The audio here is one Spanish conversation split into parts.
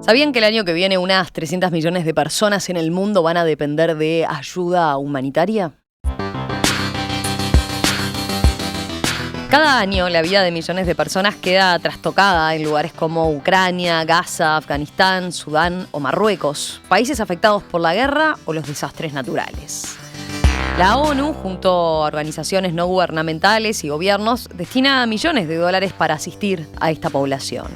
¿Sabían que el año que viene unas 300 millones de personas en el mundo van a depender de ayuda humanitaria? Cada año la vida de millones de personas queda trastocada en lugares como Ucrania, Gaza, Afganistán, Sudán o Marruecos, países afectados por la guerra o los desastres naturales. La ONU, junto a organizaciones no gubernamentales y gobiernos, destina millones de dólares para asistir a esta población.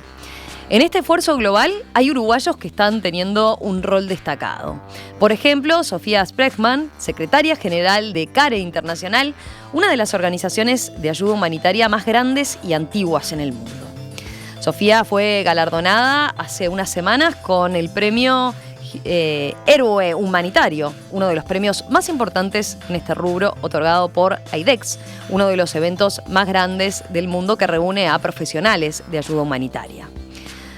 En este esfuerzo global hay uruguayos que están teniendo un rol destacado. Por ejemplo, Sofía Spreckmann, secretaria general de CARE Internacional, una de las organizaciones de ayuda humanitaria más grandes y antiguas en el mundo. Sofía fue galardonada hace unas semanas con el premio Héroe Humanitario, uno de los premios más importantes en este rubro, otorgado por AIDEX, uno de los eventos más grandes del mundo que reúne a profesionales de ayuda humanitaria.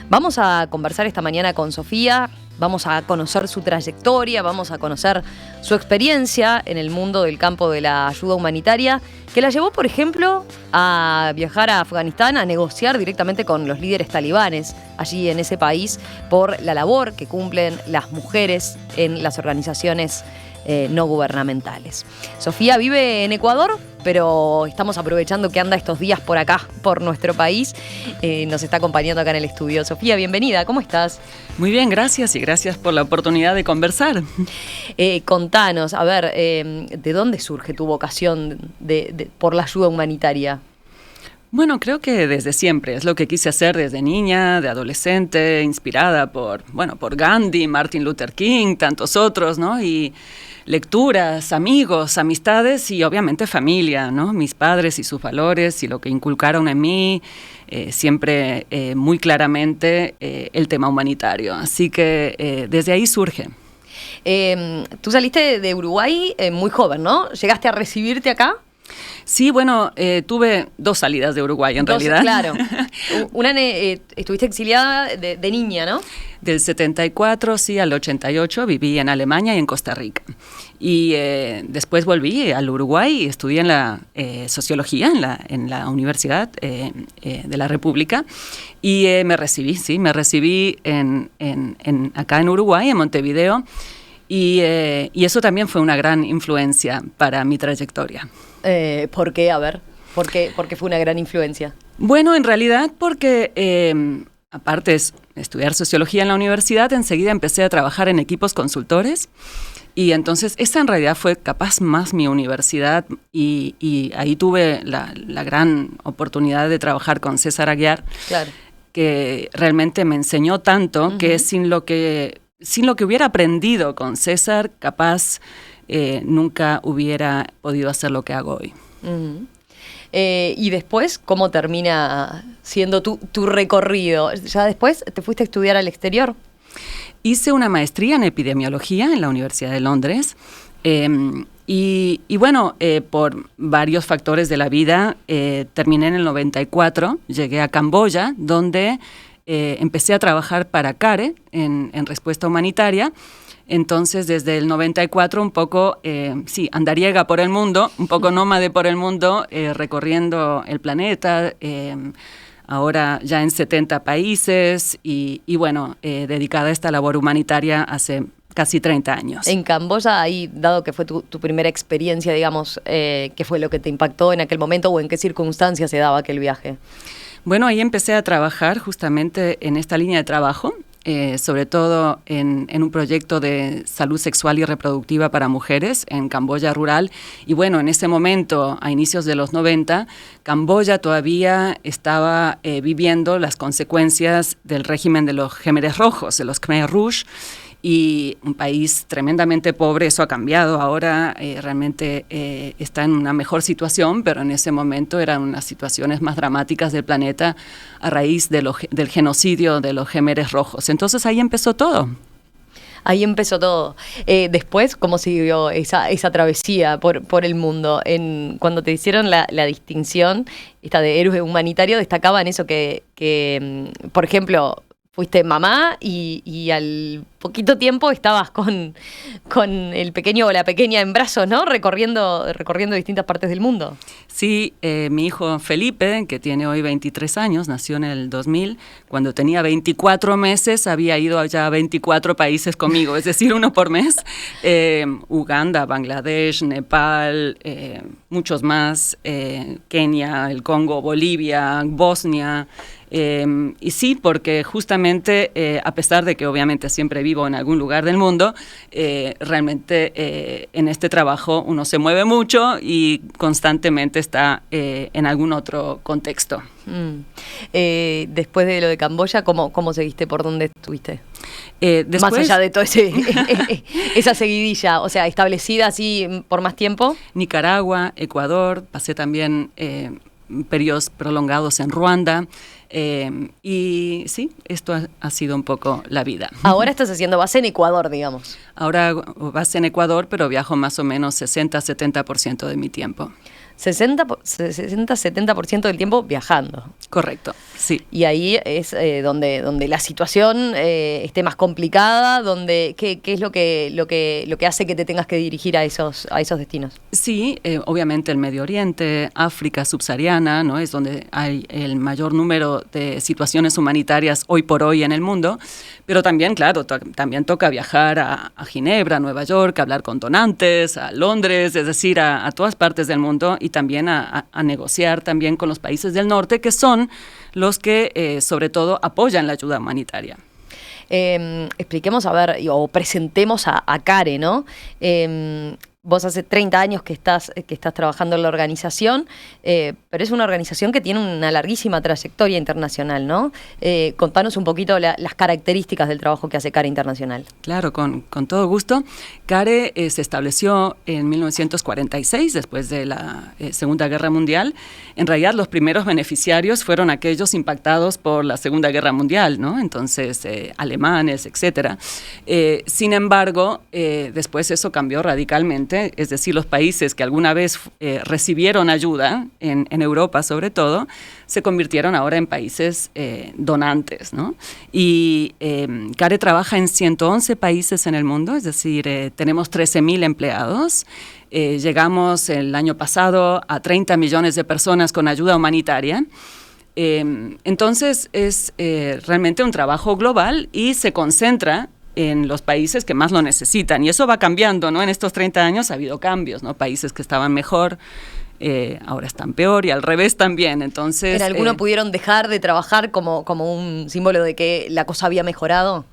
Vamos a conversar esta mañana con Sofía, vamos a conocer su trayectoria, vamos a conocer su experiencia en el mundo del campo de la ayuda humanitaria, que la llevó, por ejemplo, a viajar a Afganistán a negociar directamente con los líderes talibanes allí en ese país por la labor que cumplen las mujeres en las organizaciones no gubernamentales. Sofía vive en Ecuador, pero estamos aprovechando que anda estos días por acá, por nuestro país. Nos está acompañando acá en el estudio. Sofía, bienvenida, ¿cómo estás? Muy bien, gracias y gracias por la oportunidad de conversar. Contanos, a ver, ¿de dónde surge tu vocación por la ayuda humanitaria? Bueno, creo que desde siempre, es lo que quise hacer desde niña, de adolescente, inspirada por Gandhi, Martin Luther King, tantos otros, ¿no? Y lecturas, amigos, amistades y obviamente familia, ¿no? Mis padres y sus valores y lo que inculcaron en mí, siempre muy claramente el tema humanitario. Así que desde ahí surge. Tú saliste de Uruguay muy joven, ¿no? ¿Llegaste a recibirte acá? Sí, bueno, tuve dos salidas de Uruguay en realidad. Claro. Una estuviste exiliada de niña, ¿no? Del 74, sí, al 88 viví en Alemania y en Costa Rica. Y después volví al Uruguay y estudié en la sociología en la Universidad de la República. Y me recibí acá en Uruguay, en Montevideo. Y eso también fue una gran influencia para mi trayectoria. ¿Por qué? A ver, ¿por qué fue una gran influencia? Bueno, en realidad porque aparte de estudiar sociología en la universidad, enseguida empecé a trabajar en equipos consultores y entonces esa en realidad fue capaz más mi universidad y ahí tuve la gran oportunidad de trabajar con César Aguiar, claro, que realmente me enseñó tanto que sin lo que hubiera aprendido con César, capaz nunca hubiera podido hacer lo que hago hoy. Y después, ¿cómo termina siendo tu recorrido? ¿Ya después te fuiste a estudiar al exterior? Hice una maestría en epidemiología en la Universidad de Londres. Y bueno, por varios factores de la vida, terminé en el 94, llegué a Camboya, donde empecé a trabajar para CARE en respuesta humanitaria. Entonces, desde el 94 un poco, andariega por el mundo, un poco nómade por el mundo, recorriendo el planeta, ahora ya en 70 países y bueno, dedicada a esta labor humanitaria hace casi 30 años. En Camboya, ahí, dado que fue tu primera experiencia, digamos, ¿qué fue lo que te impactó en aquel momento o en qué circunstancias se daba aquel viaje? Bueno, ahí empecé a trabajar justamente en esta línea de trabajo, sobre todo en un proyecto de salud sexual y reproductiva para mujeres en Camboya rural. Y bueno, en ese momento, a inicios de los 90, Camboya todavía estaba viviendo las consecuencias del régimen de los Khmeres rojos, de los Khmer Rouge, y un país tremendamente pobre. Eso ha cambiado ahora, realmente está en una mejor situación, pero en ese momento eran unas situaciones más dramáticas del planeta a raíz del genocidio de los Khmeres rojos. Entonces ahí empezó todo. Ahí empezó todo. Después, ¿cómo siguió esa travesía por el mundo? Cuando te hicieron la distinción esta de héroe humanitario, destacaban eso que, por ejemplo, fuiste mamá y al poquito tiempo estabas con el pequeño o la pequeña en brazos, ¿no? Recorriendo distintas partes del mundo. Sí, mi hijo Felipe, que tiene hoy 23 años, nació en el 2000. Cuando tenía 24 meses había ido ya a 24 países conmigo, es decir, uno por mes. Uganda, Bangladesh, Nepal, muchos más, Kenia, el Congo, Bolivia, Bosnia. Y sí, porque justamente, a pesar de que obviamente siempre vivo en algún lugar del mundo, realmente en este trabajo uno se mueve mucho y constantemente está en algún otro contexto. Después de lo de Camboya, ¿cómo seguiste? ¿Por dónde estuviste? Después, más allá de todo esa seguidilla, o sea, establecida así por más tiempo. Nicaragua, Ecuador, pasé también periodos prolongados en Ruanda. Y sí, esto ha sido un poco la vida. Ahora estás haciendo base en Ecuador, digamos. Ahora base en Ecuador, pero viajo más o menos 60-70% de mi tiempo. 60-70% del tiempo viajando. Correcto, sí. Y ahí es donde la situación esté más complicada, ¿qué es lo que hace que te tengas que dirigir a esos destinos? Sí, obviamente el Medio Oriente, África subsahariana, ¿no? Es donde hay el mayor número de situaciones humanitarias hoy por hoy en el mundo, pero también, claro, también toca viajar a Ginebra, a Nueva York, a hablar con donantes, a Londres, es decir, a todas partes del mundo, y también a negociar también con los países del norte, que son los que sobre todo apoyan la ayuda humanitaria. Expliquemos, o presentemos a Care, ¿no? Vos hace 30 años que estás trabajando en la organización, pero es una organización que tiene una larguísima trayectoria internacional, ¿no? Contanos un poquito las características del trabajo que hace Care Internacional. Claro, con todo gusto. Care se estableció en 1946, después de la Segunda Guerra Mundial. En realidad, los primeros beneficiarios fueron aquellos impactados por la Segunda Guerra Mundial, ¿no? Entonces, alemanes, etcétera. Sin embargo, después eso cambió radicalmente. Es decir, los países que alguna vez recibieron ayuda, en Europa sobre todo, se convirtieron ahora en países donantes, ¿no? Y Care trabaja en 111 países en el mundo, es decir, tenemos 13.000 empleados. Llegamos el año pasado a 30 millones de personas con ayuda humanitaria. Entonces, es realmente un trabajo global y se concentra en los países que más lo necesitan. Y eso va cambiando, ¿no? En estos 30 años ha habido cambios, ¿no? Países que estaban mejor, ahora están peor, y al revés también. Entonces, ¿en alguno pudieron dejar de trabajar como un símbolo de que la cosa había mejorado?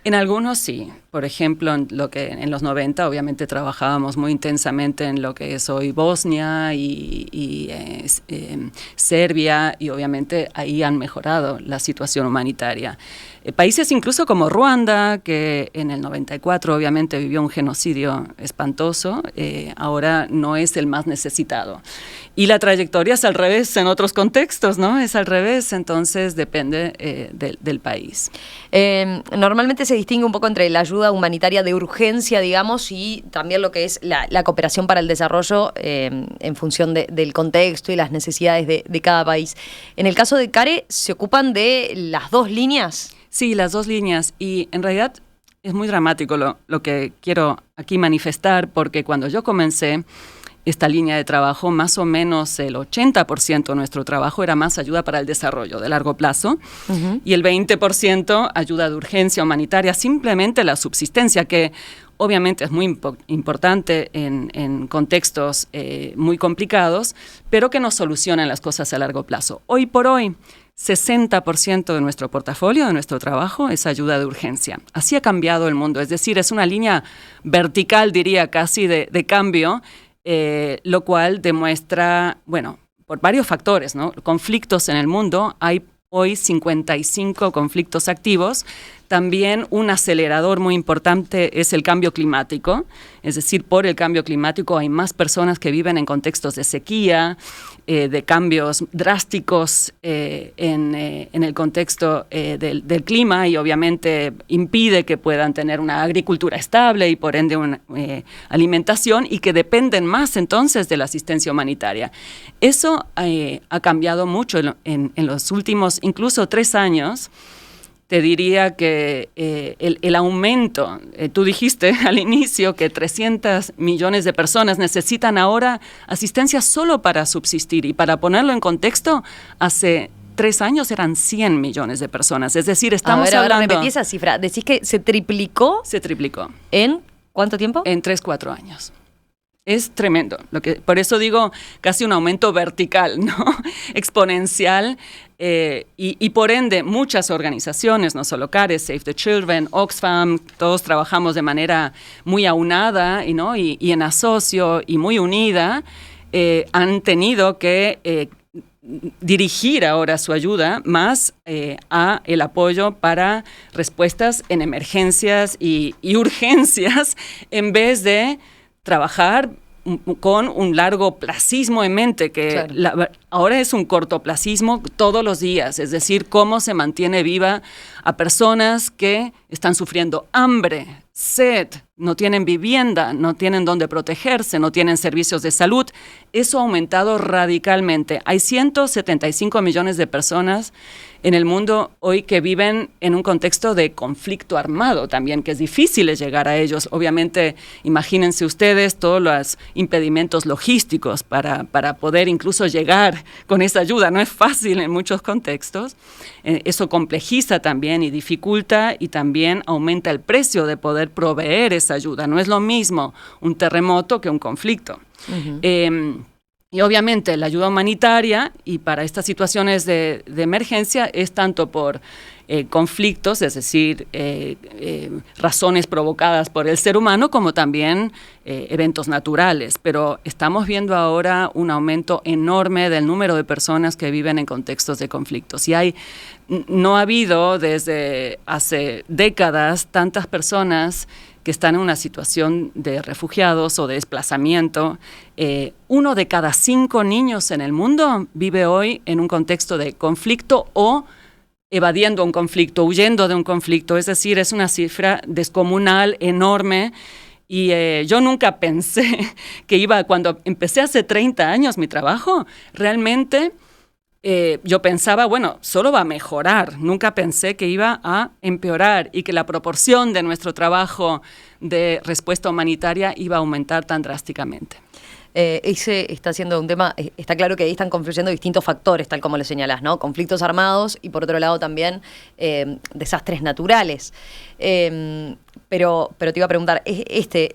En algunos sí. Por ejemplo, en los 90 obviamente trabajábamos muy intensamente en lo que es hoy Bosnia y Serbia, y obviamente ahí han mejorado la situación humanitaria. Países incluso como Ruanda, que en el 94 obviamente vivió un genocidio espantoso, ahora no es el más necesitado. Y la trayectoria es al revés en otros contextos, ¿no? Es al revés, entonces depende del país. Normalmente se distingue un poco entre la ayuda humanitaria de urgencia, digamos, y también lo que es la cooperación para el desarrollo en función del contexto y las necesidades de cada país. En el caso de Care, ¿se ocupan de las dos líneas? Sí, las dos líneas, y en realidad es muy dramático lo que quiero aquí manifestar, porque cuando yo comencé esta línea de trabajo, más o menos el 80% de nuestro trabajo era más ayuda para el desarrollo de largo plazo, y el 20% ayuda de urgencia humanitaria, simplemente la subsistencia, que obviamente es muy importante en contextos muy complicados, pero que nos solucionan las cosas a largo plazo. Hoy por hoy, 60% de nuestro portafolio, de nuestro trabajo, es ayuda de urgencia. Así ha cambiado el mundo, es decir, es una línea vertical, diría casi, de cambio, lo cual demuestra, bueno, por varios factores, ¿no? Conflictos en el mundo, hay hoy 55 conflictos activos. También un acelerador muy importante es el cambio climático, es decir, por el cambio climático hay más personas que viven en contextos de sequía, de cambios drásticos en el contexto del clima, y obviamente impide que puedan tener una agricultura estable y por ende una alimentación, y que dependen más entonces de la asistencia humanitaria. Eso ha cambiado mucho en los últimos incluso 3 años. te diría que el aumento, tú dijiste al inicio que 300 millones de personas necesitan ahora asistencia solo para subsistir, y para ponerlo en contexto, hace 3 años eran 100 millones de personas, es decir, estamos hablando... repetí esa cifra, decís que se triplicó. Se triplicó. ¿En cuánto tiempo? En 3-4 años. Es tremendo, por eso digo casi un aumento vertical, ¿no? Exponencial, y por ende muchas organizaciones, no solo CARES, Save the Children, Oxfam, todos trabajamos de manera muy aunada y en asocio y muy unida, han tenido que dirigir ahora su ayuda más a el apoyo para respuestas en emergencias y urgencias, en vez de trabajar con un largoplacismo en mente, que claro, ahora es un cortoplacismo todos los días, es decir, cómo se mantiene viva a personas que están sufriendo hambre, sed, no tienen vivienda, no tienen dónde protegerse, no tienen servicios de salud. Eso ha aumentado radicalmente. Hay 175 millones de personas en el mundo hoy que viven en un contexto de conflicto armado también, que es difícil llegar a ellos. Obviamente, imagínense ustedes todos los impedimentos logísticos para poder incluso llegar con esa ayuda. No es fácil en muchos contextos. Eso complejiza también y dificulta, y también aumenta el precio de poder proveer esa ayuda. No es lo mismo un terremoto que un conflicto. Uh-huh. Y obviamente la ayuda humanitaria, y para estas situaciones de emergencia, es tanto por conflictos, es decir, razones provocadas por el ser humano, como también eventos naturales. Pero estamos viendo ahora un aumento enorme del número de personas que viven en contextos de conflictos. Y no ha habido desde hace décadas tantas personas que están en una situación de refugiados o de desplazamiento. 1 de cada 5 niños en el mundo vive hoy en un contexto de conflicto o evadiendo un conflicto, huyendo de un conflicto. Es decir, es una cifra descomunal, enorme. Y yo nunca pensé que cuando empecé hace 30 años mi trabajo, realmente... yo pensaba, bueno, solo va a mejorar. Nunca pensé que iba a empeorar y que la proporción de nuestro trabajo de respuesta humanitaria iba a aumentar tan drásticamente. Ese está siendo un tema, está claro que ahí están confluyendo distintos factores, tal como lo señalás, ¿no? Conflictos armados y por otro lado también desastres naturales. Pero te iba a preguntar,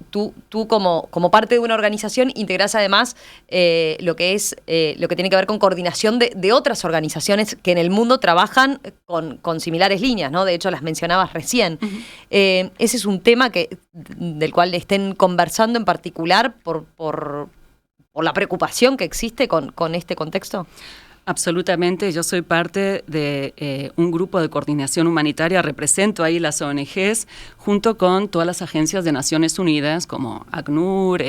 tú como parte de una organización integrás además lo que tiene que ver con coordinación de otras organizaciones que en el mundo trabajan con similares líneas, ¿no? De hecho, las mencionabas recién. Uh-huh. Ese es un tema del cual estén conversando en particular por la preocupación que existe con este contexto. Absolutamente, yo soy parte de un grupo de coordinación humanitaria, represento ahí las ONGs junto con todas las agencias de Naciones Unidas como ACNUR,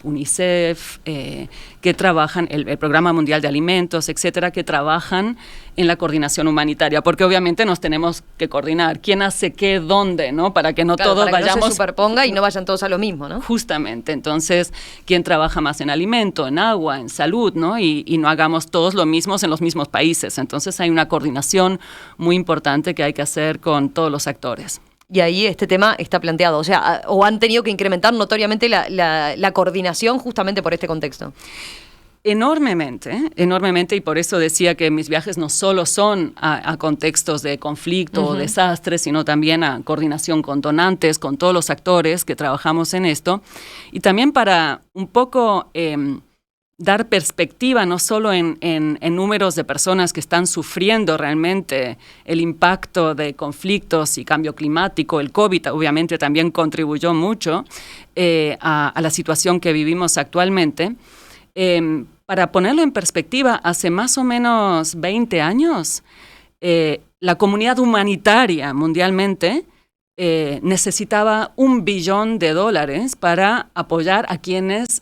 UNICEF, que trabajan, el Programa Mundial de Alimentos, etcétera, que trabajan en la coordinación humanitaria, porque obviamente nos tenemos que coordinar, quién hace qué, dónde, ¿no? Para que no todos vayamos... no se superponga y no vayan todos a lo mismo, ¿no? Justamente, entonces, quién trabaja más en alimento, en agua, en salud, ¿no? Y no hagamos todos lo mismo en los mismos países. Entonces hay una coordinación muy importante que hay que hacer con todos los actores. Y ahí este tema está planteado, o han tenido que incrementar notoriamente la coordinación justamente por este contexto. Enormemente, y por eso decía que mis viajes no solo son a contextos de conflicto o desastres, sino también a coordinación con donantes, con todos los actores que trabajamos en esto, y también para un poco dar perspectiva no solo en números de personas que están sufriendo realmente el impacto de conflictos y cambio climático. El COVID obviamente también contribuyó mucho a la situación que vivimos actualmente. Para ponerlo en perspectiva, hace más o menos 20 años, la comunidad humanitaria mundialmente necesitaba $1 billón para apoyar a quienes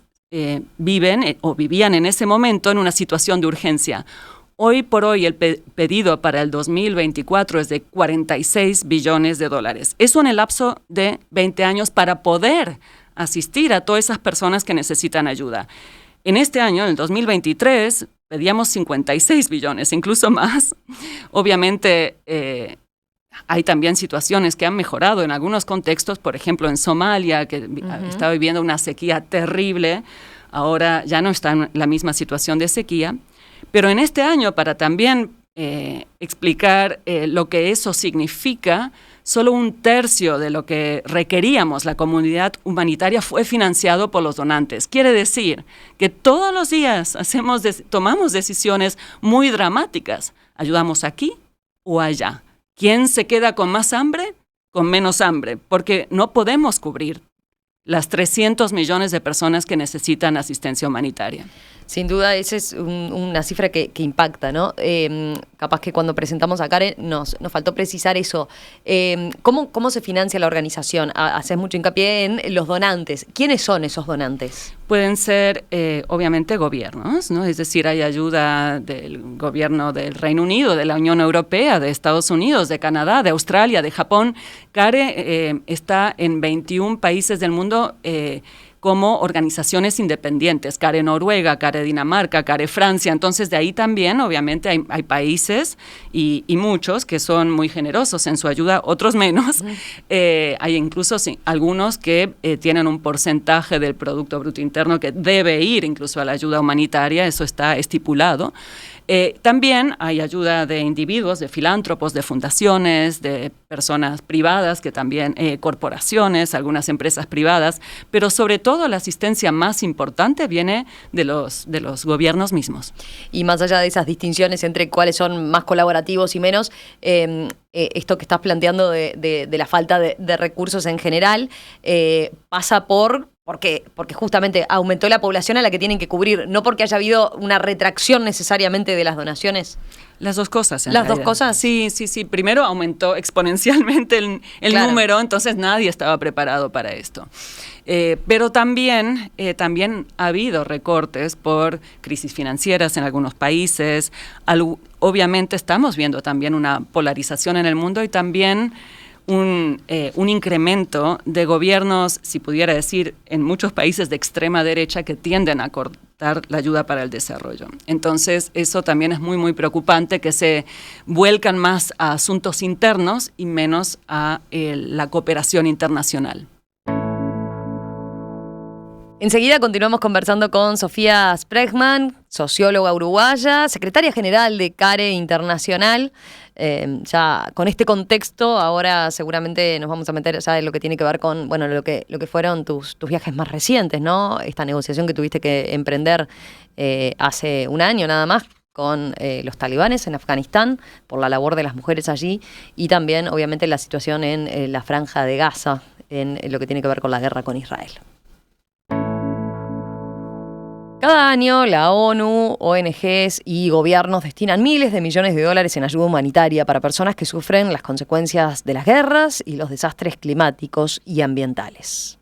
viven o vivían en ese momento en una situación de urgencia. Hoy por hoy el pedido para el 2024 es de $46 billones. Eso en el lapso de 20 años para poder asistir a todas esas personas que necesitan ayuda. En este año, en el 2023, pedíamos 56 billones, incluso más. Obviamente hay también situaciones que han mejorado en algunos contextos, por ejemplo en Somalia, que está viviendo una sequía terrible, ahora ya no está en la misma situación de sequía, pero en este año, para también explicar lo que eso significa, solo 1/3 de lo que requeríamos la comunidad humanitaria fue financiado por los donantes. Quiere decir que todos los días tomamos decisiones muy dramáticas. ¿Ayudamos aquí o allá? ¿Quién se queda con más hambre? Con menos hambre, porque no podemos cubrir las 300 millones de personas que necesitan asistencia humanitaria. Sin duda, esa es una cifra que impacta, ¿no? Capaz que cuando presentamos a Karen nos faltó precisar eso. ¿Cómo se financia la organización? Haces mucho hincapié en los donantes. ¿Quiénes son esos donantes? Pueden ser, obviamente, gobiernos, ¿no? Es decir, hay ayuda del gobierno del Reino Unido, de la Unión Europea, de Estados Unidos, de Canadá, de Australia, de Japón. CARE está en 21 países del mundo como organizaciones independientes, CARE Noruega, CARE Dinamarca, CARE Francia. Entonces, de ahí también, obviamente, hay países y muchos que son muy generosos en su ayuda, otros menos. Hay incluso algunos que tienen un porcentaje del Producto Bruto Interno que debe ir incluso a la ayuda humanitaria, eso está estipulado. También hay ayuda de individuos, de filántropos, de fundaciones, de personas privadas, que también corporaciones, algunas empresas privadas, pero sobre todo la asistencia más importante viene de los gobiernos mismos. Y más allá de esas distinciones entre cuáles son más colaborativos y menos, esto que estás planteando de la falta de recursos en general pasa porque justamente aumentó la población a la que tienen que cubrir, no porque haya habido una retracción necesariamente de las donaciones. Las dos cosas. ¿Las dos cosas? Sí. Primero aumentó exponencialmente el número, entonces nadie estaba preparado para esto. Pero también ha habido recortes por crisis financieras en algunos países. Obviamente estamos viendo también una polarización en el mundo y también un incremento de gobiernos, si pudiera decir, en muchos países de extrema derecha que tienden a cortar la ayuda para el desarrollo. Entonces, eso también es muy, muy preocupante, que se vuelcan más a asuntos internos y menos a la cooperación internacional. Enseguida continuamos conversando con Sofía Spregman, socióloga uruguaya, secretaria general de CARE Internacional. Ya con este contexto, ahora seguramente nos vamos a meter ya en lo que tiene que ver con lo que fueron tus viajes más recientes, ¿no? Esta negociación que tuviste que emprender hace un año nada más con los talibanes en Afganistán, por la labor de las mujeres allí, y también, obviamente, la situación en la Franja de Gaza, en lo que tiene que ver con la guerra con Israel. Cada año la ONU, ONGs y gobiernos destinan miles de millones de dólares en ayuda humanitaria para personas que sufren las consecuencias de las guerras y los desastres climáticos y ambientales.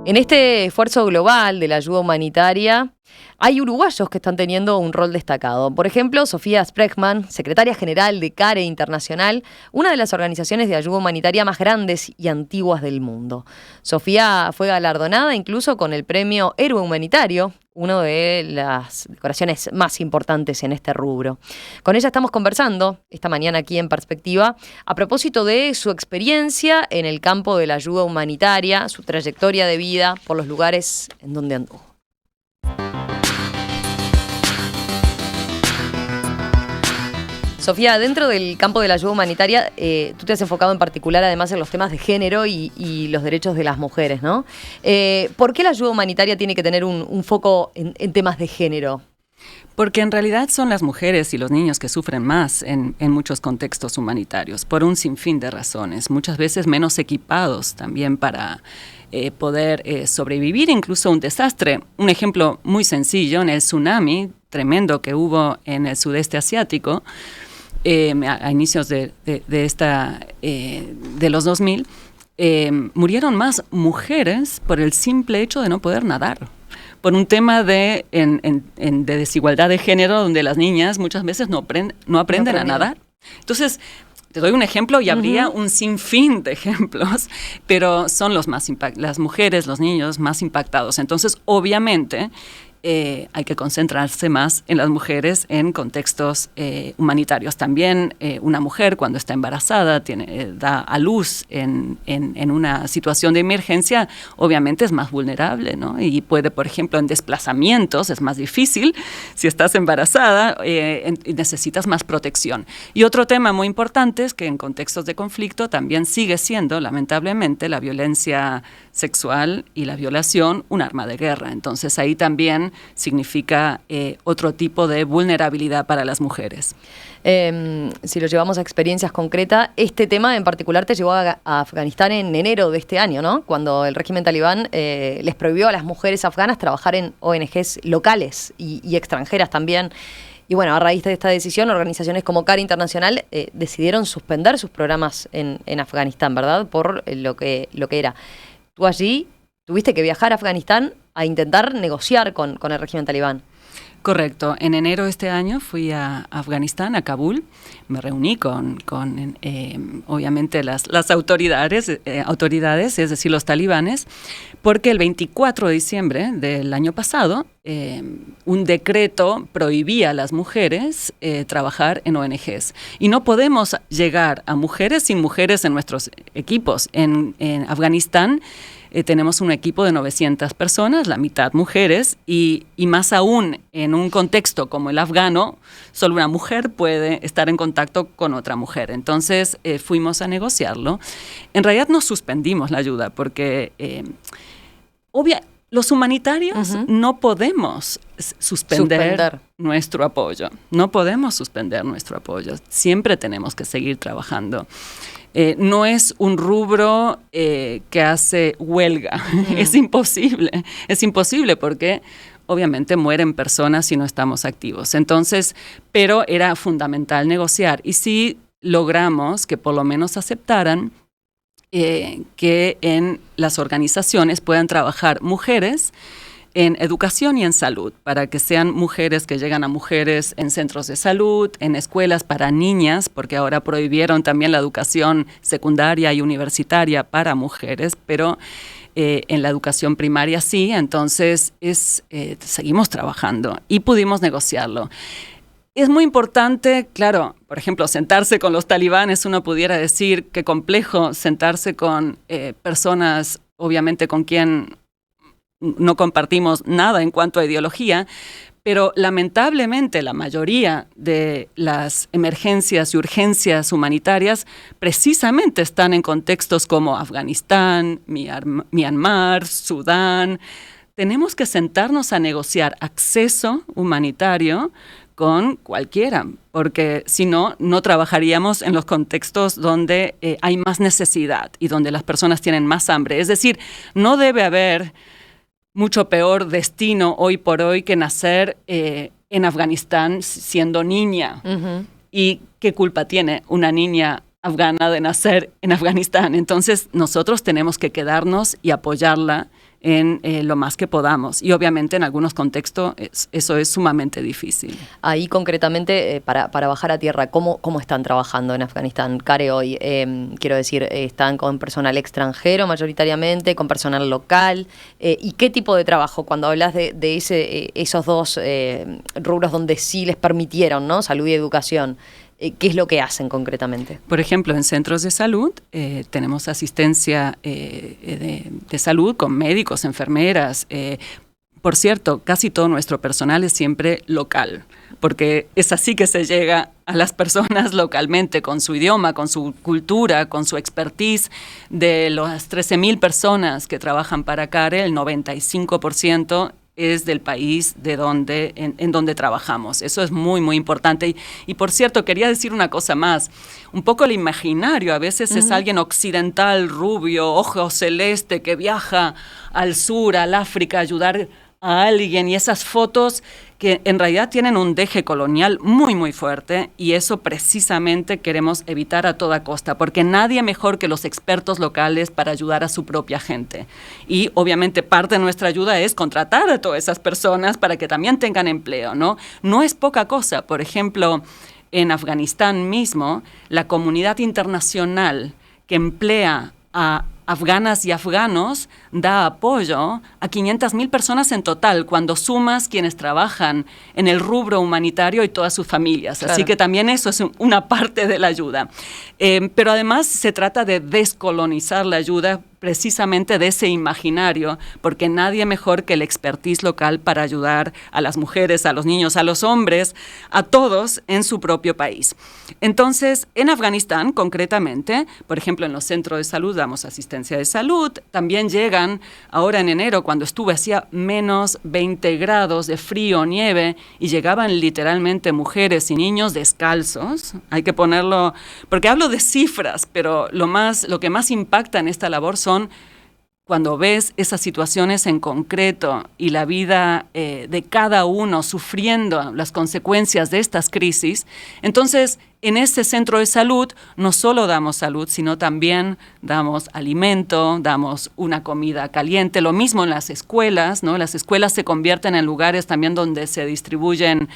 En este esfuerzo global de la ayuda humanitaria, hay uruguayos que están teniendo un rol destacado. Por ejemplo, Sofía Spregman, secretaria general de CARE Internacional, una de las organizaciones de ayuda humanitaria más grandes y antiguas del mundo. Sofía fue galardonada incluso con el premio Héroe Humanitario, una de las decoraciones más importantes en este rubro. Con ella estamos conversando esta mañana aquí en Perspectiva a propósito de su experiencia en el campo de la ayuda humanitaria, su trayectoria de vida por los lugares en donde anduvo. Sofía, dentro del campo de la ayuda humanitaria, tú te has enfocado en particular además en los temas de género y los derechos de las mujeres, ¿no? ¿Por qué la ayuda humanitaria tiene que tener un foco en temas de género? Porque en realidad son las mujeres y los niños que sufren más en muchos contextos humanitarios, por un sinfín de razones, muchas veces menos equipados también para poder sobrevivir incluso a un desastre. Un ejemplo muy sencillo, en el tsunami tremendo que hubo en el sudeste asiático, a inicios de los 2000, murieron más mujeres por el simple hecho de no poder nadar, por un tema de desigualdad de género, donde las niñas muchas veces no aprenden a nadar. Entonces, te doy un ejemplo y habría un sinfín de ejemplos, pero son las mujeres, los niños más impactados. Entonces, obviamente, hay que concentrarse más en las mujeres en contextos humanitarios. También una mujer cuando está embarazada, da a luz en una situación de emergencia, obviamente es más vulnerable, ¿no? Y puede, por ejemplo, en desplazamientos es más difícil. Si estás embarazada, necesitas más protección. Y otro tema muy importante es que en contextos de conflicto también sigue siendo, lamentablemente, la violencia sexual y la violación un arma de guerra. Entonces ahí también significa otro tipo de vulnerabilidad para las mujeres. Si lo llevamos a experiencias concretas, este tema en particular te llevó a Afganistán en enero de este año, ¿no? Cuando el régimen talibán les prohibió a las mujeres afganas trabajar en ONGs locales y extranjeras también. Y bueno, a raíz de esta decisión, organizaciones como CARE Internacional decidieron suspender sus programas en Afganistán, ¿verdad? Por lo que era. Tú allí tuviste que viajar a Afganistán a intentar negociar con el régimen talibán. Correcto. En enero de este año fui a Afganistán, a Kabul. Me reuní con obviamente las autoridades, es decir, los talibanes, porque el 24 de diciembre del año pasado un decreto prohibía a las mujeres trabajar en ONGs. Y no podemos llegar a mujeres sin mujeres en nuestros equipos. En Afganistán tenemos un equipo de 900 personas, la mitad mujeres, y más aún en un contexto como el afgano, solo una mujer puede estar en contacto con otra mujer. Entonces fuimos a negociarlo. En realidad no suspendimos la ayuda porque los humanitarios no podemos suspender nuestro apoyo. No podemos suspender nuestro apoyo. Siempre tenemos que seguir trabajando. No es un rubro que hace huelga. Es imposible porque obviamente mueren personas si no estamos activos. Entonces, pero era fundamental negociar y sí logramos que por lo menos aceptaran que en las organizaciones puedan trabajar mujeres en educación y en salud, para que sean mujeres que llegan a mujeres en centros de salud, en escuelas para niñas, porque ahora prohibieron también la educación secundaria y universitaria para mujeres, pero en la educación primaria sí, entonces seguimos trabajando y pudimos negociarlo. Es muy importante, claro, por ejemplo, sentarse con los talibanes, uno pudiera decir qué complejo sentarse con personas, obviamente con quien no compartimos nada en cuanto a ideología, pero lamentablemente la mayoría de las emergencias y urgencias humanitarias precisamente están en contextos como Afganistán, Myanmar, Sudán. Tenemos que sentarnos a negociar acceso humanitario con cualquiera, porque si no, no trabajaríamos en los contextos donde hay más necesidad y donde las personas tienen más hambre. Es decir, no debe haber mucho peor destino hoy por hoy que nacer en Afganistán siendo niña. ¿Y qué culpa tiene una niña afgana de nacer en Afganistán? Entonces nosotros tenemos que quedarnos y apoyarla en lo más que podamos. Y obviamente en algunos contextos eso es sumamente difícil. Ahí concretamente, para bajar a tierra, ¿cómo están trabajando en Afganistán, CARE hoy? Quiero decir, ¿están con personal extranjero mayoritariamente, con personal local? ¿Y qué tipo de trabajo? Cuando hablas de esos dos rubros donde sí les permitieron, ¿no? Salud y educación. ¿Qué es lo que hacen concretamente? Por ejemplo, en centros de salud tenemos asistencia de salud con médicos, enfermeras. Por cierto, casi todo nuestro personal es siempre local, porque es así que se llega a las personas localmente, con su idioma, con su cultura, con su expertise. De las 13.000 personas que trabajan para CARE, el 95% es del país en donde trabajamos. Eso es muy, muy importante. Y por cierto, quería decir una cosa más. Un poco el imaginario, a veces es alguien occidental, rubio, ojo celeste, que viaja al sur, al África, a ayudar a alguien, y esas fotos que en realidad tienen un deje colonial muy, muy fuerte, y eso precisamente queremos evitar a toda costa, porque nadie mejor que los expertos locales para ayudar a su propia gente. Y obviamente parte de nuestra ayuda es contratar a todas esas personas para que también tengan empleo, ¿no? No es poca cosa. Por ejemplo, en Afganistán mismo, la comunidad internacional que emplea a afganas y afganos da apoyo a 500.000 personas en total, cuando sumas quienes trabajan en el rubro humanitario y todas sus familias. Claro. Así que también eso es una parte de la ayuda. Pero además se trata de descolonizar la ayuda precisamente de ese imaginario, porque nadie mejor que el expertise local para ayudar a las mujeres, a los niños, a los hombres, a todos en su propio país. Entonces, en Afganistán, concretamente, por ejemplo, en los centros de salud damos asistencia de salud. También llegan, ahora en enero, cuando estuve, hacía menos 20 grados de frío, nieve, y llegaban literalmente mujeres y niños descalzos. Hay que ponerlo, porque hablo de cifras, pero lo que más impacta en esta labor son cuando ves esas situaciones en concreto y la vida de cada uno sufriendo las consecuencias de estas crisis. Entonces, en este centro de salud no solo damos salud, sino también damos alimento, damos una comida caliente. Lo mismo en las escuelas, ¿no? Las escuelas se convierten en lugares también donde se distribuyen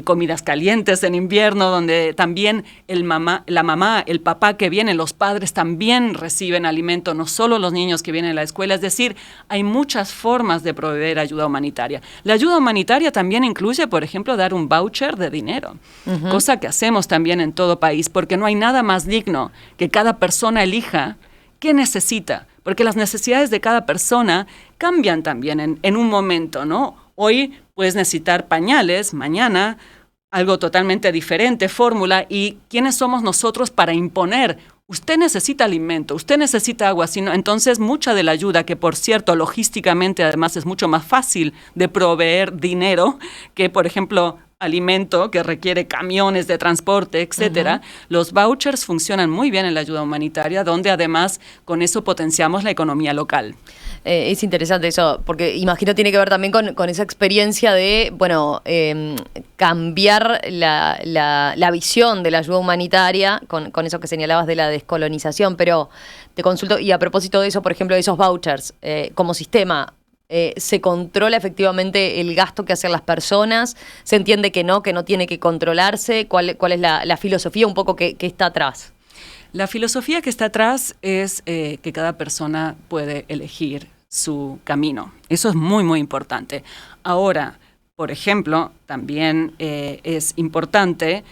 comidas calientes en invierno, donde también la mamá, el papá que vienen, los padres también reciben alimento, no solo los niños que vienen a la escuela. Es decir, hay muchas formas de proveer ayuda humanitaria. La ayuda humanitaria también incluye, por ejemplo, dar un voucher de dinero, cosa que hacemos también en todo país, porque no hay nada más digno que cada persona elija qué necesita, porque las necesidades de cada persona cambian también en un momento, ¿no? Hoy puedes necesitar pañales, mañana algo totalmente diferente, fórmula, y ¿quiénes somos nosotros para imponer? Usted necesita alimento, usted necesita agua, sino, entonces mucha de la ayuda, que por cierto logísticamente además es mucho más fácil de proveer dinero que, por ejemplo, alimento, que requiere camiones de transporte, etcétera. Los vouchers funcionan muy bien en la ayuda humanitaria, donde además con eso potenciamos la economía local. Es interesante eso, porque imagino tiene que ver también con esa experiencia de, bueno, cambiar la visión de la ayuda humanitaria, con eso que señalabas de la descolonización. Pero te consulto, y a propósito de eso, por ejemplo, de esos vouchers, como sistema, ¿se controla efectivamente el gasto que hacen las personas? ¿Se entiende que no tiene que controlarse? ¿Cuál es la filosofía un poco que está atrás? La filosofía que está atrás es que cada persona puede elegir su camino. Eso es muy, muy importante. Ahora, por ejemplo, también es importante,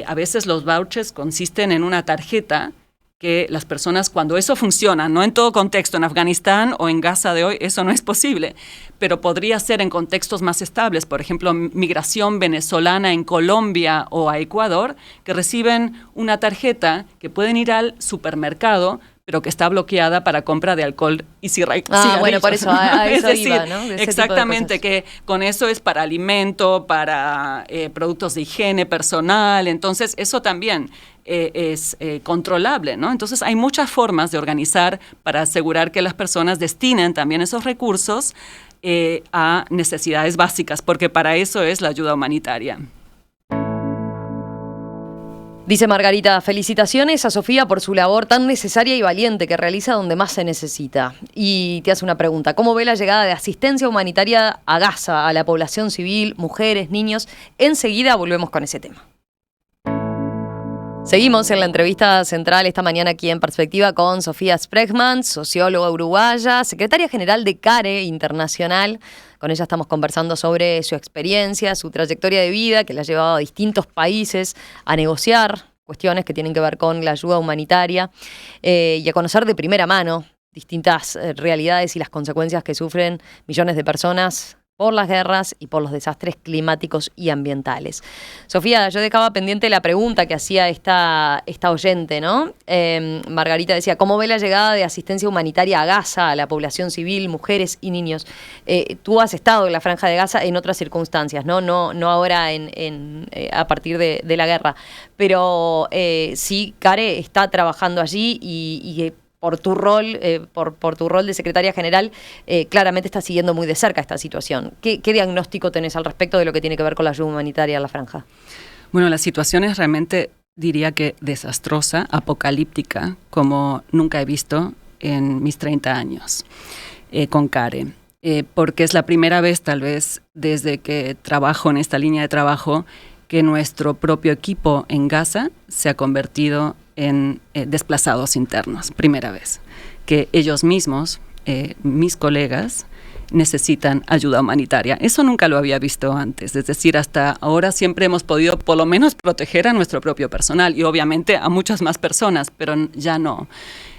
a veces los vouchers consisten en una tarjeta que las personas, cuando eso funciona, no en todo contexto, en Afganistán o en Gaza de hoy, eso no es posible, pero podría ser en contextos más estables, por ejemplo, migración venezolana en Colombia o a Ecuador, que reciben una tarjeta que pueden ir al supermercado, pero que está bloqueada para compra de alcohol y cigarrillos. Bueno, por eso, a eso es decir, iba, ¿no? De exactamente, que con eso es para alimento, para productos de higiene personal, entonces eso también es controlable, ¿no? Entonces hay muchas formas de organizar para asegurar que las personas destinen también esos recursos a necesidades básicas, porque para eso es la ayuda humanitaria. Dice Margarita, felicitaciones a Sofía por su labor tan necesaria y valiente que realiza donde más se necesita. Y te hace una pregunta, ¿cómo ve la llegada de asistencia humanitaria a Gaza, a la población civil, mujeres, niños? Enseguida volvemos con ese tema. Seguimos en la entrevista central esta mañana aquí en Perspectiva con Sofía Spregman, socióloga uruguaya, secretaria general de CARE Internacional. Con ella estamos conversando sobre su experiencia, su trayectoria de vida, que la ha llevado a distintos países a negociar cuestiones que tienen que ver con la ayuda humanitaria y a conocer de primera mano distintas realidades y las consecuencias que sufren millones de personas por las guerras y por los desastres climáticos y ambientales. Sofía, yo dejaba pendiente la pregunta que hacía esta oyente, ¿no? Margarita decía, ¿cómo ve la llegada de asistencia humanitaria a Gaza, a la población civil, mujeres y niños? Tú has estado en la Franja de Gaza en otras circunstancias, ¿no? No ahora a partir de la guerra, pero sí, CARE está trabajando allí y por tu rol, por tu rol de secretaria general, claramente estás siguiendo muy de cerca esta situación. ¿Qué diagnóstico tenés al respecto de lo que tiene que ver con la ayuda humanitaria en la franja? Bueno, la situación es realmente, diría que desastrosa, apocalíptica, como nunca he visto en mis 30 años con CARE. Porque es la primera vez, tal vez, desde que trabajo en esta línea de trabajo, que nuestro propio equipo en Gaza se ha convertido en desplazados internos, primera vez. que ellos mismos, mis colegas, necesitan ayuda humanitaria. Eso nunca lo había visto antes. Es decir, hasta ahora siempre hemos podido por lo menos proteger a nuestro propio personal y obviamente a muchas más personas, pero ya no.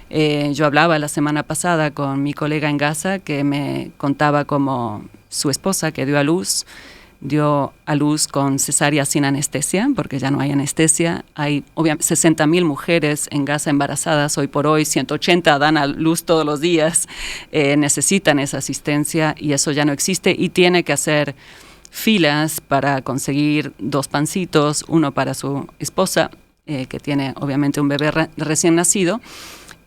Yo hablaba la semana pasada con mi colega en Gaza que me contaba cómo su esposa, que dio a luz con cesárea sin anestesia, porque ya no hay anestesia. Hay 60.000 mujeres en Gaza embarazadas hoy por hoy, 180 dan a luz todos los días, necesitan esa asistencia y eso ya no existe y tiene que hacer filas para conseguir 2 pancitos, uno para su esposa, que tiene obviamente un bebé recién nacido,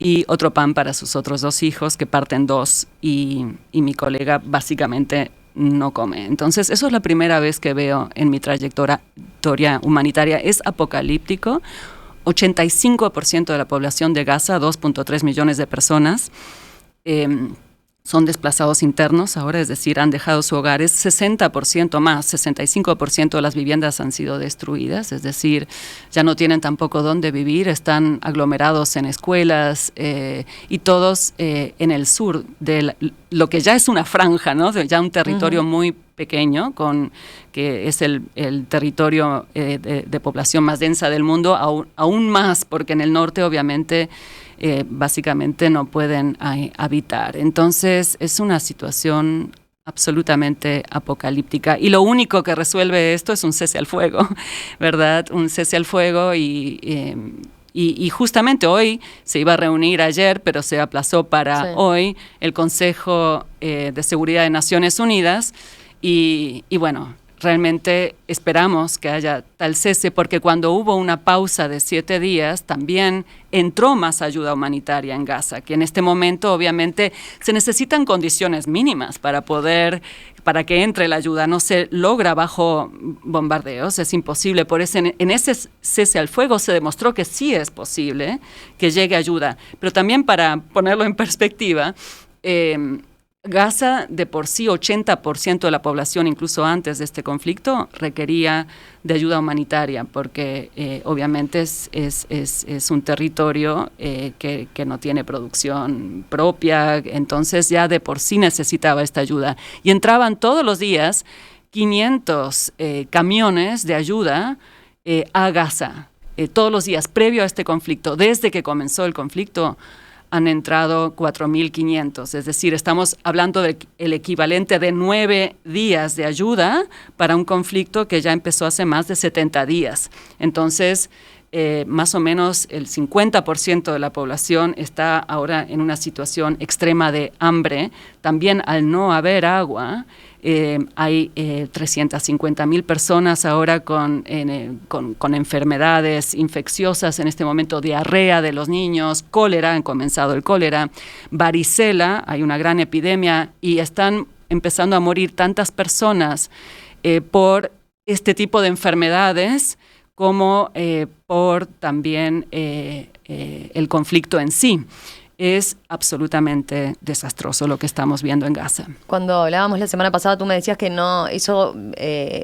y otro pan para sus otros 2 hijos, que parten 2, y mi colega básicamente no come. Entonces, eso es la primera vez que veo en mi trayectoria humanitaria. Es apocalíptico. 85% de la población de Gaza, 2.3 millones de personas, son desplazados internos ahora, es decir, han dejado sus hogares. 60% más, 65% de las viviendas han sido destruidas, es decir, ya no tienen tampoco dónde vivir, están aglomerados en escuelas y todos en el sur de lo que ya es una franja, ¿no? Ya un territorio muy pequeño, que es el territorio de población más densa del mundo, aún más, porque en el norte obviamente básicamente no pueden habitar. Entonces es una situación absolutamente apocalíptica y lo único que resuelve esto es un cese al fuego, ¿verdad? Un cese al fuego y justamente hoy se iba a reunir ayer, pero se aplazó para hoy el Consejo de Seguridad de Naciones Unidas y bueno, realmente esperamos que haya tal cese porque cuando hubo una pausa de 7 días también entró más ayuda humanitaria en Gaza, que en este momento obviamente se necesitan condiciones mínimas para que entre la ayuda. No se logra bajo bombardeos, es imposible. Por eso en ese cese al fuego se demostró que sí es posible que llegue ayuda. Pero también para ponerlo en perspectiva, Gaza, de por sí, 80% de la población, incluso antes de este conflicto, requería de ayuda humanitaria, porque obviamente es un territorio que no tiene producción propia, entonces ya de por sí necesitaba esta ayuda. Y entraban todos los días 500 camiones de ayuda a Gaza, todos los días, previo a este conflicto. Desde que comenzó el conflicto, han entrado 4.500, es decir, estamos hablando del equivalente de 9 días de ayuda para un conflicto que ya empezó hace más de 70 días. Entonces, más o menos el 50% de la población está ahora en una situación extrema de hambre. También al no haber agua, hay 350.000 personas ahora con enfermedades infecciosas en este momento, diarrea de los niños, cólera, han comenzado el cólera, varicela, hay una gran epidemia y están empezando a morir tantas personas por este tipo de enfermedades como por también el conflicto en sí. Es absolutamente desastroso lo que estamos viendo en Gaza. Cuando hablábamos la semana pasada, tú me decías que no, eso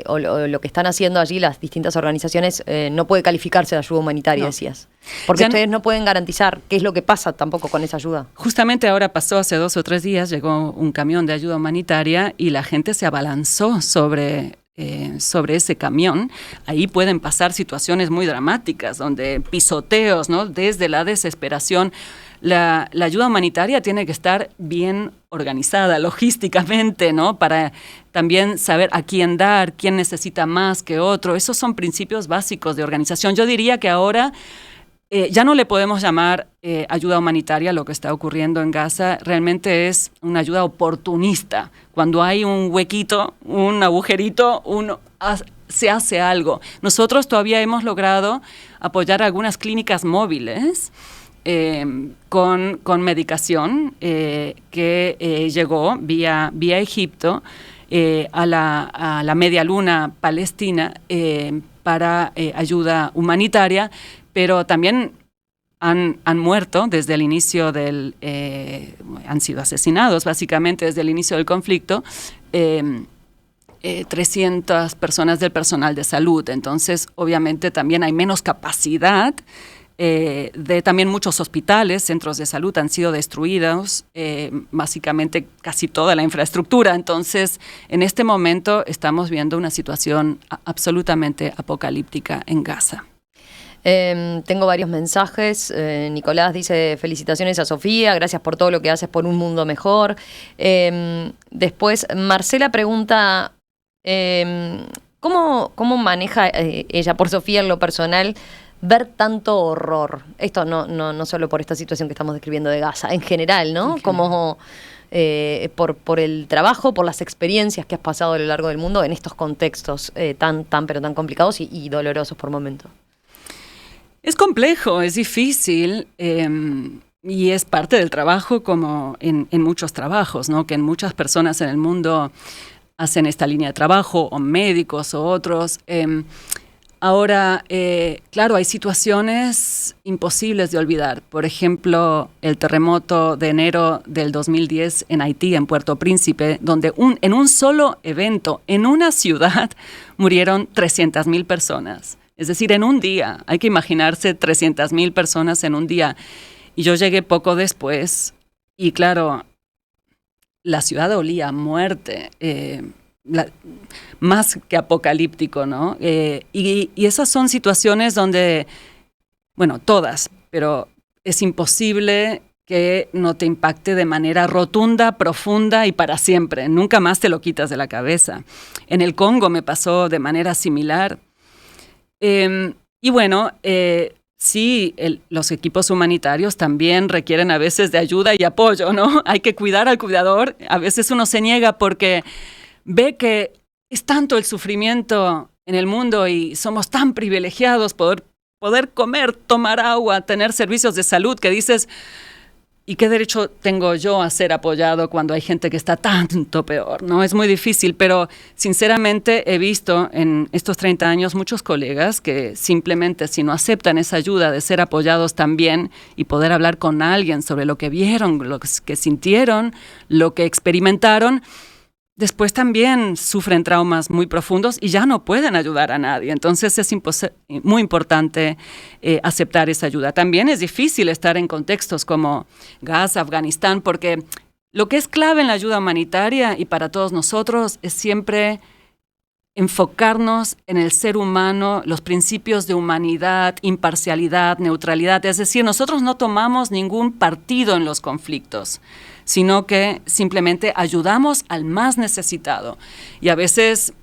o lo que están haciendo allí las distintas organizaciones no puede calificarse de ayuda humanitaria, no. Decías. Porque ya ustedes no pueden garantizar qué es lo que pasa tampoco con esa ayuda. Justamente ahora pasó, hace 2 o 3 días, llegó un camión de ayuda humanitaria y la gente se abalanzó sobre ese camión. Ahí pueden pasar situaciones muy dramáticas, donde pisoteos, ¿no? Desde la desesperación. La ayuda humanitaria tiene que estar bien organizada logísticamente, ¿no? Para también saber a quién dar, quién necesita más que otro. Esos son principios básicos de organización. Yo diría que ahora ya no le podemos llamar ayuda humanitaria a lo que está ocurriendo en Gaza. Realmente es una ayuda oportunista. Cuando hay un huequito, un agujerito, se hace algo. Nosotros todavía hemos logrado apoyar algunas clínicas móviles con medicación que llegó vía Egipto a la Media Luna palestina para ayuda humanitaria, pero también han muerto desde el inicio han sido asesinados básicamente desde el inicio del conflicto, 300 personas del personal de salud. Entonces, obviamente, también hay menos capacidad de también muchos hospitales, centros de salud han sido destruidos, básicamente casi toda la infraestructura. Entonces, en este momento estamos viendo una situación absolutamente apocalíptica en Gaza. Tengo varios mensajes. Nicolás dice: felicitaciones a Sofía, gracias por todo lo que haces por un mundo mejor. Después, Marcela pregunta: ¿cómo maneja ella, por Sofía en lo personal, ver tanto horror? Esto no solo por esta situación que estamos describiendo de Gaza, en general, ¿no? Okay. Como por el trabajo, por las experiencias que has pasado a lo largo del mundo en estos contextos tan complicados y dolorosos por momentos. Es complejo, es difícil y es parte del trabajo, como en muchos trabajos, ¿no? Que en muchas personas en el mundo hacen esta línea de trabajo, o médicos o otros. Ahora, claro, hay situaciones imposibles de olvidar. Por ejemplo, el terremoto de enero del 2010 en Haití, en Puerto Príncipe, donde en un solo evento, en una ciudad, murieron 300,000 personas. Es decir, en un día. Hay que imaginarse 300,000 personas en un día. Y yo llegué poco después y, claro, la ciudad olía a muerte. Más que apocalíptico, ¿no? Y esas son situaciones donde, bueno, todas, pero es imposible que no te impacte de manera rotunda, profunda y para siempre. Nunca más te lo quitas de la cabeza. En el Congo me pasó de manera similar. Y bueno, sí, los equipos humanitarios también requieren a veces de ayuda y apoyo, ¿no? Hay que cuidar al cuidador. A veces uno se niega porque ve que es tanto el sufrimiento en el mundo y somos tan privilegiados poder comer, tomar agua, tener servicios de salud, que dices, ¿y qué derecho tengo yo a ser apoyado cuando hay gente que está tanto peor? ¿No? Es muy difícil, pero sinceramente he visto en estos 30 años muchos colegas que simplemente, si no aceptan esa ayuda de ser apoyados también y poder hablar con alguien sobre lo que vieron, lo que sintieron, lo que experimentaron, después también sufren traumas muy profundos y ya no pueden ayudar a nadie. Entonces es muy importante aceptar esa ayuda. También es difícil estar en contextos como Gaza, Afganistán, porque lo que es clave en la ayuda humanitaria y para todos nosotros es siempre enfocarnos en el ser humano, los principios de humanidad, imparcialidad, neutralidad. Es decir, nosotros no tomamos ningún partido en los conflictos, sino que simplemente ayudamos al más necesitado. Y a veces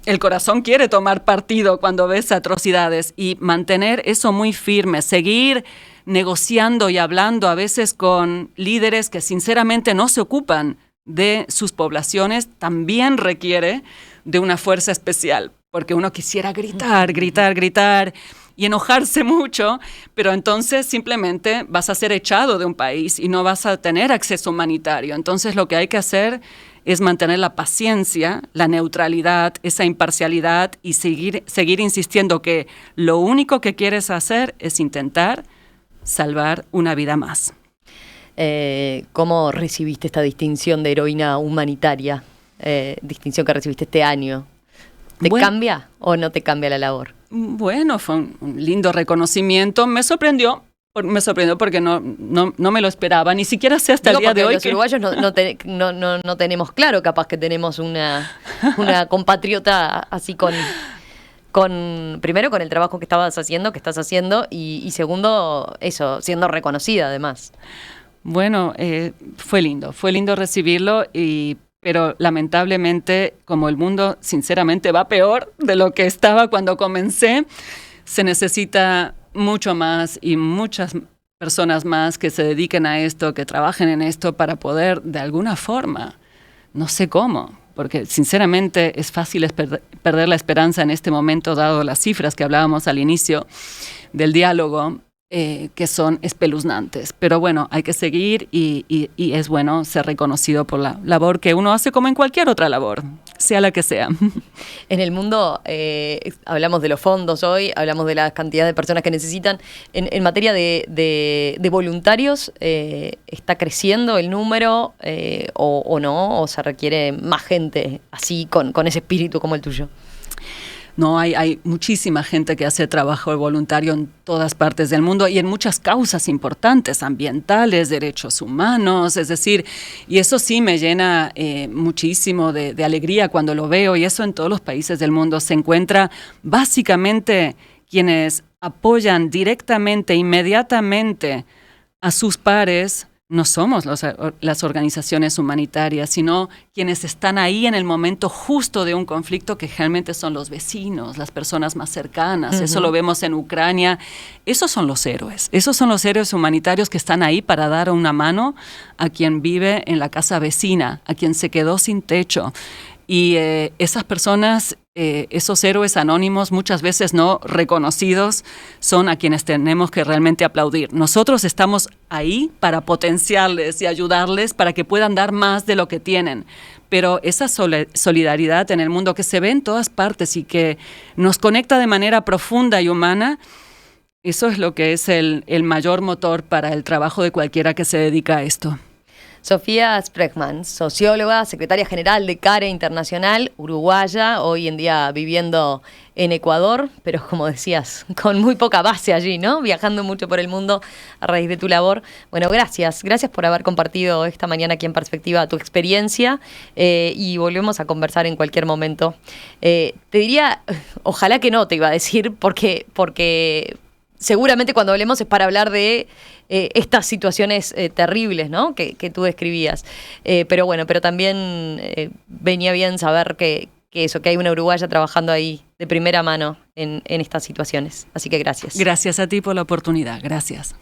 el corazón quiere tomar partido cuando ves atrocidades y mantener eso muy firme, seguir negociando y hablando a veces con líderes que sinceramente no se ocupan de sus poblaciones, también requiere de una fuerza especial, porque uno quisiera gritar y enojarse mucho, pero entonces simplemente vas a ser echado de un país y no vas a tener acceso humanitario. Entonces lo que hay que hacer es mantener la paciencia, la neutralidad, esa imparcialidad y seguir insistiendo que lo único que quieres hacer es intentar salvar una vida más. ¿Cómo recibiste esta distinción de heroína humanitaria? Distinción que recibiste este año. ¿Te cambia o no te cambia la labor? Bueno, fue un lindo reconocimiento. Me sorprendió porque no me lo esperaba. Ni siquiera sé hasta el día de hoy. Los uruguayos no tenemos claro, capaz que tenemos una compatriota así primero con el trabajo que estás haciendo, y segundo, eso, siendo reconocida además. Bueno, fue lindo recibirlo, pero lamentablemente, como el mundo sinceramente va peor de lo que estaba cuando comencé, se necesita mucho más y muchas personas más que se dediquen a esto, que trabajen en esto para poder, de alguna forma, no sé cómo, porque sinceramente es fácil perder la esperanza en este momento, dado las cifras que hablábamos al inicio del diálogo, que son espeluznantes. Pero bueno, hay que seguir y es bueno ser reconocido por la labor que uno hace, como en cualquier otra labor, sea la que sea. En el mundo, hablamos de los fondos hoy, hablamos de la cantidad de personas que necesitan. En materia de voluntarios, ¿está creciendo el número o no? ¿O se requiere más gente así, con ese espíritu como el tuyo? No, hay muchísima gente que hace trabajo voluntario en todas partes del mundo y en muchas causas importantes, ambientales, derechos humanos, es decir, y eso sí me llena muchísimo de alegría cuando lo veo, y eso en todos los países del mundo se encuentra básicamente quienes apoyan directamente, inmediatamente a sus pares. No somos las organizaciones humanitarias, sino quienes están ahí en el momento justo de un conflicto, que realmente son los vecinos, las personas más cercanas. Eso lo vemos en Ucrania. Esos son los héroes. Esos son los héroes humanitarios que están ahí para dar una mano a quien vive en la casa vecina, a quien se quedó sin techo. Y esas personas, esos héroes anónimos, muchas veces no reconocidos, son a quienes tenemos que realmente aplaudir. Nosotros estamos ahí para potenciarles y ayudarles para que puedan dar más de lo que tienen. Pero esa solidaridad en el mundo que se ve en todas partes y que nos conecta de manera profunda y humana, eso es lo que es el mayor motor para el trabajo de cualquiera que se dedica a esto. Sofía Spregman, socióloga, secretaria general de CARE Internacional, uruguaya, hoy en día viviendo en Ecuador, pero como decías, con muy poca base allí, ¿no? Viajando mucho por el mundo a raíz de tu labor. Bueno, gracias por haber compartido esta mañana aquí en Perspectiva tu experiencia, y volvemos a conversar en cualquier momento. Te diría, ojalá que no, te iba a decir, porque seguramente cuando hablemos es para hablar de estas situaciones terribles, ¿no? que tú describías. Pero bueno, pero también venía bien saber que hay una uruguaya trabajando ahí de primera mano en estas situaciones. Así que gracias. Gracias a ti por la oportunidad. Gracias.